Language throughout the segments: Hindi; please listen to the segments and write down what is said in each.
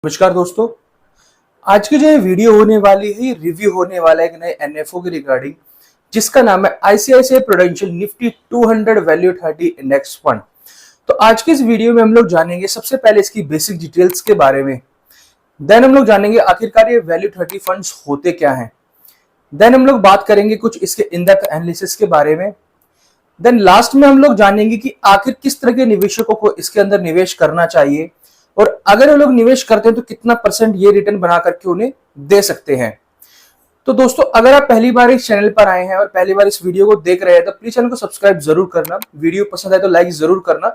नमस्कार दोस्तों। आज की जो ये वीडियो होने वाली है, रिव्यू होने वाला है एक नए एनएफओ के रिगार्डिंग, जिसका नाम है ICICI prudential Nifty 200 value 30 index fund. तो आज की इस वीडियो में हम लोग जानेंगे सबसे पहले इसकी बेसिक डिटेल्स के बारे में। देन हम लोग जानेंगे आखिरकार ये वैल्यू 30 फंड्स होते क्या हैं। देन हम लोग बात करेंगे कुछ इसके इन डेप्थ एनालिसिस के बारे में। देन लास्ट में हम लोग जानेंगे कि आखिर किस तरह के निवेशकों को इसके अंदर निवेश करना चाहिए, और अगर वो लोग निवेश करते हैं तो कितना परसेंट ये रिटर्न बना करके उन्हें दे सकते हैं। तो दोस्तों, अगर आप पहली बार इस चैनल पर आए हैं और पहली बार इस वीडियो को देख रहे हैं तो प्लीज चैनल को सब्सक्राइब जरूर करना, वीडियो पसंद आए तो लाइक जरूर करना,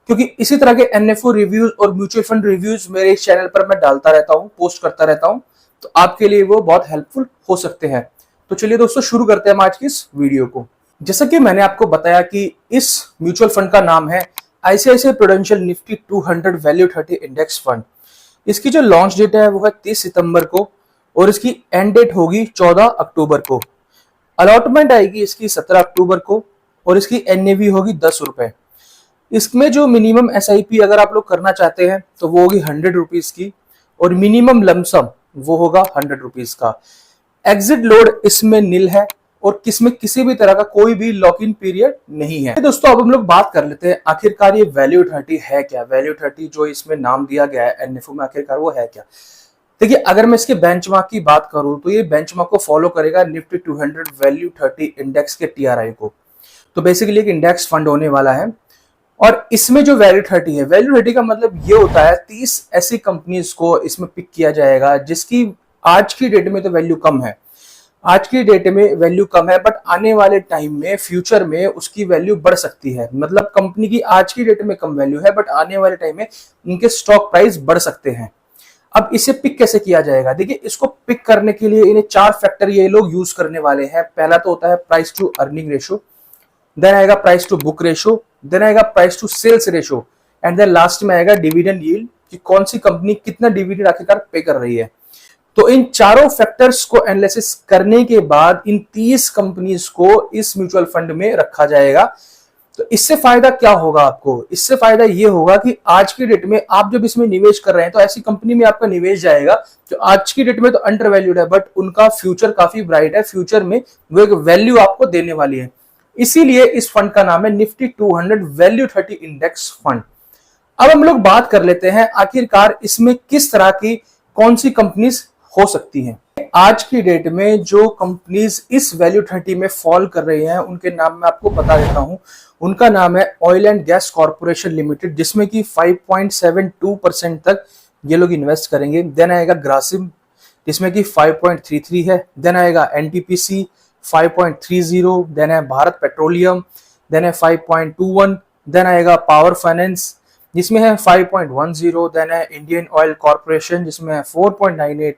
क्योंकि इसी तरह के एनएफओ रिव्यूज और म्यूचुअल फंड रिव्यूज मेरे इस चैनल पर मैं डालता रहता हूं, पोस्ट करता रहता हूं, तो आपके लिए वो बहुत हेल्पफुल हो सकते हैं। तो चलिए दोस्तों, शुरू करते हैं आज की इस वीडियो को। जैसा कि मैंने आपको बताया कि इस म्यूचुअल फंड का नाम है ICICI prudential Nifty 200 value 30 index fund. इसकी जो लॉन्च डेट है वो है 30 सितंबर को और इसकी एंड डेट होगी 14 अक्टूबर को। अलॉटमेंट आएगी इसकी 17 अक्टूबर को और इसकी एनएवी होगी 10 रुपए। इसमें जो मिनिमम एसआईपी अगर आप लोग करना चाहते हैं तो वो होगी 100 रुपीज की, और मिनिमम लमसम वो होगा 100 रुपीज का। एग्जिट लोड इसमें नील है और किसमें किसी भी तरह का कोई भी लॉक इन पीरियड नहीं है। दोस्तों, अब हम लोग बात कर लेते हैं आखिरकार ये वैल्यू 30 है क्या। वैल्यू 30 जो इसमें नाम दिया गया है एनएफओ में, आखिरकार वो है क्या। देखिए, अगर मैं इसके बेंचमार्क की बात करूं तो ये बेंचमार्क को फॉलो करेगा निफ्टी 200 वैल्यू 30 इंडेक्स के टीआरआई को। तो बेसिकली एक इंडेक्स फंड होने वाला है, और इसमें जो वैल्यू 30 है, वैल्यू 30 का मतलब ये होता है 30 ऐसी कंपनीज को इसमें पिक किया जाएगा जिसकी आज की डेट में तो वैल्यू कम है, आज की डेट में वैल्यू कम है, बट आने वाले टाइम में फ्यूचर में उसकी वैल्यू बढ़ सकती है। मतलब कंपनी की आज की डेट में कम वैल्यू है, बट आने वाले टाइम में उनके स्टॉक प्राइस बढ़ सकते हैं। अब इसे पिक कैसे किया जाएगा। देखिए, इसको पिक करने के लिए इन्हें 4 फैक्टर ये लोग यूज करने वाले हैं। पहला तो होता है price to earning ratio, then आएगा price to book ratio, then आएगा price to sales ratio, and then last में आएगा डिविडेंड यील्ड, कि कौन सी कंपनी कितना डिविडेंड आखिरकार पे कर रही है। तो इन चारों फैक्टर्स को एनालिसिस करने के बाद इन 30 कंपनीज को इस म्यूचुअल फंड में रखा जाएगा। तो इससे फायदा क्या होगा आपको। इससे फायदा ये होगा कि आज की डेट में आप जब इसमें निवेश कर रहे हैं तो ऐसी कंपनी में आपका निवेश जाएगा जो आज की डेट में तो अंडर वैल्यूड है, बट उनका फ्यूचर काफी ब्राइट है, फ्यूचर में वो एक वैल्यू आपको देने वाली है। इसीलिए इस फंड का नाम है निफ्टी 200 वैल्यू 30 इंडेक्स फंड। अब हम लोग बात कर लेते हैं आखिरकार इसमें किस तरह की कौन सी कंपनीज हो सकती हैं। आज की डेट में जो कंपनीज इस वैल्यू 30 में फॉल कर रही हैं उनके नाम मैं आपको बता देता हूं। उनका नाम है oil and gas corporation limited, जिसमें कि 5.72% तक ये लोग इन्वेस्ट करेंगे। देन आएगा ग्रासिम, जिसमें कि 5.33 है। देन आएगा एनटीपीसी 5.30, देन है भारत पेट्रोलियम, देन है 5.21, देन आएगा पावर फाइनेंस जिसमें है 5.10, देन है इंडियन ऑयल कॉर्पोरेशन जिसमें है 4.98,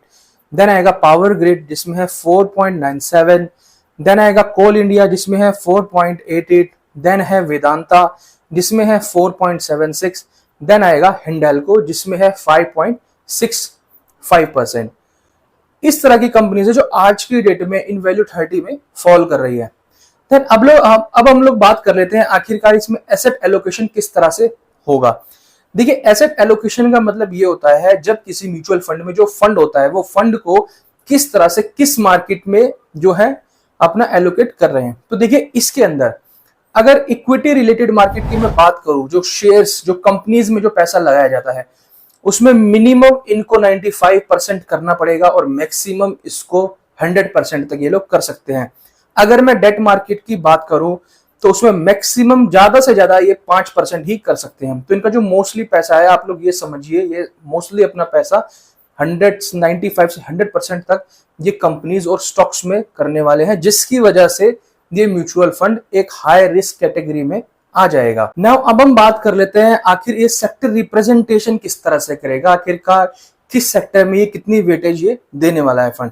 देन आएगा पावर ग्रिड जिसमें है 4.97, देन आएगा कोल इंडिया जिसमें है 4.88, देन है वेदांता जिसमें है 4.76, देन आएगा हिंडाल्को जिसमें है 5.65%। इस तरह की कंपनीज है जो आज की डेट में इन वैल्यू 30 में फॉल कर रही है। देन अब हम लोग बात कर लेते हैं आखिरकार इसमें एसेट एलोकेशन किस तरह से होगा। देखिए, एसेट एलोकेशन का मतलब ये होता है जब किसी म्यूचुअल फंड में जो फंड होता है वो फंड को किस तरह से किस मार्केट में जो है अपना एलोकेट कर रहे हैं। तो देखिए, इसके अंदर अगर इक्विटी रिलेटेड मार्केट की मैं बात करूं, जो शेयर्स जो कंपनीज में जो पैसा लगाया जाता है उसमें मिनिमम इनको 95% करना पड़ेगा और मैक्सिमम इसको 100% तक ये लोग कर सकते हैं। अगर मैं डेट मार्केट की बात करूं तो उसमें मैक्सिमम ज्यादा से ज्यादा ये 5% ही कर सकते हैं। तो इनका जो मोस्टली पैसा है, आप लोग ये समझिए, ये मोस्टली अपना पैसा 95 से 100% तक ये कंपनीज और स्टॉक्स में करने वाले हैं, जिसकी वजह से ये म्यूचुअल फंड एक हाई रिस्क कैटेगरी में आ जाएगा। नाउ अब हम बात कर लेते हैं आखिर ये सेक्टर रिप्रेजेंटेशन किस तरह से करेगा, आखिरकार किस सेक्टर में ये कितनी वेटेज ये देने वाला है फंड।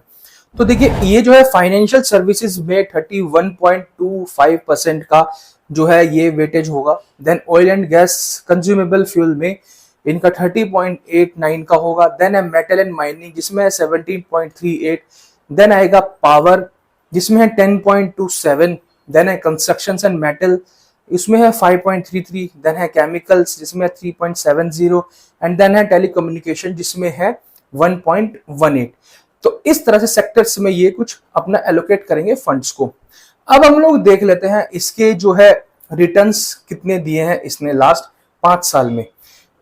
तो देखिए, ये जो है फाइनेंशियल सर्विसेज में 31.25% का जो है ये वेटेज होगा। Then oil and gas consumable fuel में इनका 30.89 का होगा। देन है मेटल एंड माइनिंग जिसमें है 17.38, देन आएगा पावर जिसमें है 10.27, देन है कंस्ट्रक्शन एंड मेटल इसमें है 5.33, देन है केमिकल्स जिसमें है 3.70 एंड देन है टेलीकम्युनिकेशन जिसमें है 1.18। तो इस तरह से सेक्टर्स में ये कुछ अपना एलोकेट करेंगे फंड्स को। अब हम लोग देख लेते हैं इसके जो है रिटर्न्स कितने दिए हैं इसने लास्ट 5 साल में।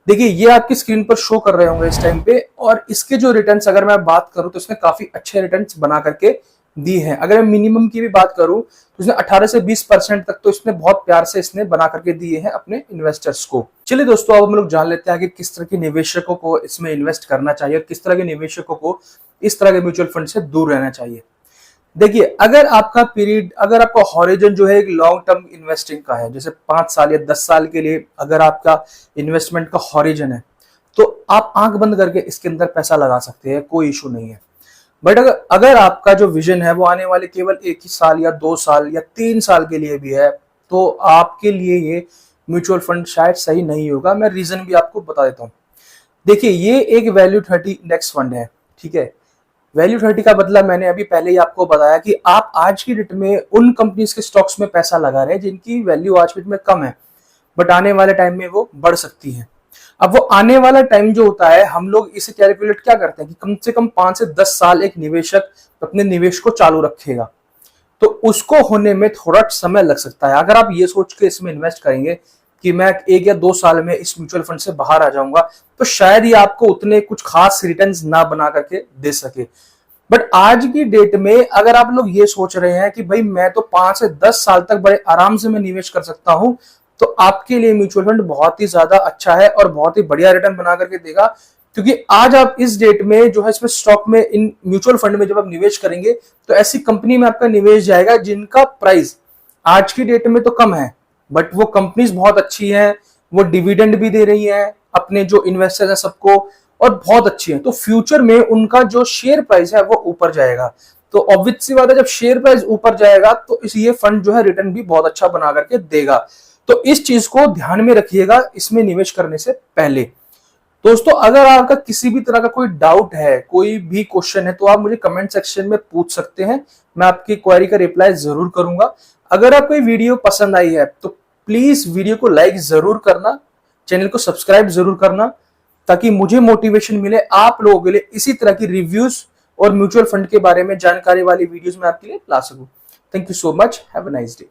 देखिए ये आपकी स्क्रीन पर शो कर रहे होंगे इस टाइम पे, और इसके जो रिटर्न्स अगर मैं बात करूं तो इसने काफी अच्छे रिटर्न्स बना करके दी हैं। अगर मैं मिनिमम की भी बात करूं तो इसने 18 से 20% तक तो इसने बहुत प्यार से इसने बना करके दिए हैं अपने इन्वेस्टर्स को। चलिए दोस्तों, अब हम लोग जान लेते हैं कि किस तरह के निवेशकों को इसमें इन्वेस्ट करना चाहिए और किस तरह के निवेशकों को इस तरह के म्यूचुअल फंड से दूर रहना चाहिए। देखिए अगर आपका पीरियड, अगर आपका हॉरिजन जो है एक लॉन्ग टर्म इन्वेस्टिंग का है, जैसे 5 साल या 10 साल के लिए अगर आपका इन्वेस्टमेंट का हॉरिजन है, तो आप आंख बंद करके इसके अंदर पैसा लगा सकते हैं, कोई इशू नहीं है। बट अगर आपका जो विजन है वो आने वाले केवल 1 ही साल या 2 साल या 3 साल के लिए भी है, तो आपके लिए ये म्यूचुअल फंड शायद सही नहीं होगा। मैं रीजन भी आपको बता देता हूँ। देखिए ये एक वैल्यू 30 इंडेक्स फंड है, ठीक है। वैल्यू 30 का बदला मैंने अभी पहले ही आपको बताया कि आप आज की डेट में उन कंपनीज के स्टॉक्स में पैसा लगा रहे हैं जिनकी वैल्यू आज की डेट में कम है, बट आने वाले टाइम में वो बढ़ सकती है। अब वो आने वाला टाइम जो होता है, हम लोग इसे कैलकुलेट क्या करते हैं कि कम से कम 5 से 10 साल एक निवेशक अपने निवेश को चालू रखेगा, तो उसको होने में थोड़ा समय लग सकता है। अगर आप ये सोच के इसमें इन्वेस्ट करेंगे कि मैं 1 या 2 साल में इस म्यूचुअल फंड से बाहर आ जाऊंगा, तो शायद ये आपको उतने कुछ खास रिटर्न्स ना बना करके दे सके। बट आज की डेट में अगर आप लोग ये सोच रहे हैं कि भाई मैं तो 5 से 10 साल तक बड़े आराम से मैं निवेश कर सकता हूं, तो आपके लिए म्यूचुअल फंड बहुत ही ज्यादा अच्छा है और बहुत ही बढ़िया रिटर्न बना करके देगा। क्योंकि आज आप इस डेट में जो है इसमें स्टॉक में, इन म्यूचुअल फंड में जब आप निवेश करेंगे तो ऐसी कंपनी में आपका निवेश जाएगा जिनका प्राइस आज की डेट में तो कम है, बट वो कंपनीज बहुत अच्छी हैं, वो डिविडेंड भी दे रही हैं अपने जो इन्वेस्टर्स हैं सबको, और बहुत अच्छी है। तो फ्यूचर में उनका जो शेयर प्राइस है वो ऊपर जाएगा। तो ऑब्वियस सी बात है, जब शेयर प्राइस ऊपर जाएगा तो ये फंड जो है रिटर्न भी बहुत अच्छा बना करके देगा। तो इस चीज को ध्यान में रखिएगा इसमें निवेश करने से पहले। दोस्तों अगर आपका किसी भी तरह का कोई डाउट है, कोई भी क्वेश्चन है, तो आप मुझे कमेंट सेक्शन में पूछ सकते हैं, मैं आपकी क्वेरी का रिप्लाई जरूर करूंगा। अगर आपको वीडियो पसंद आई है तो प्लीज वीडियो को लाइक जरूर करना, चैनल को सब्सक्राइब जरूर करना, ताकि मुझे मोटिवेशन मिले आप लोगों के लिए इसी तरह की रिव्यूज और म्यूचुअल फंड के बारे में जानकारी वाली वीडियोस मैं आपके लिए ला सकूं। Thank you so much, have a nice day.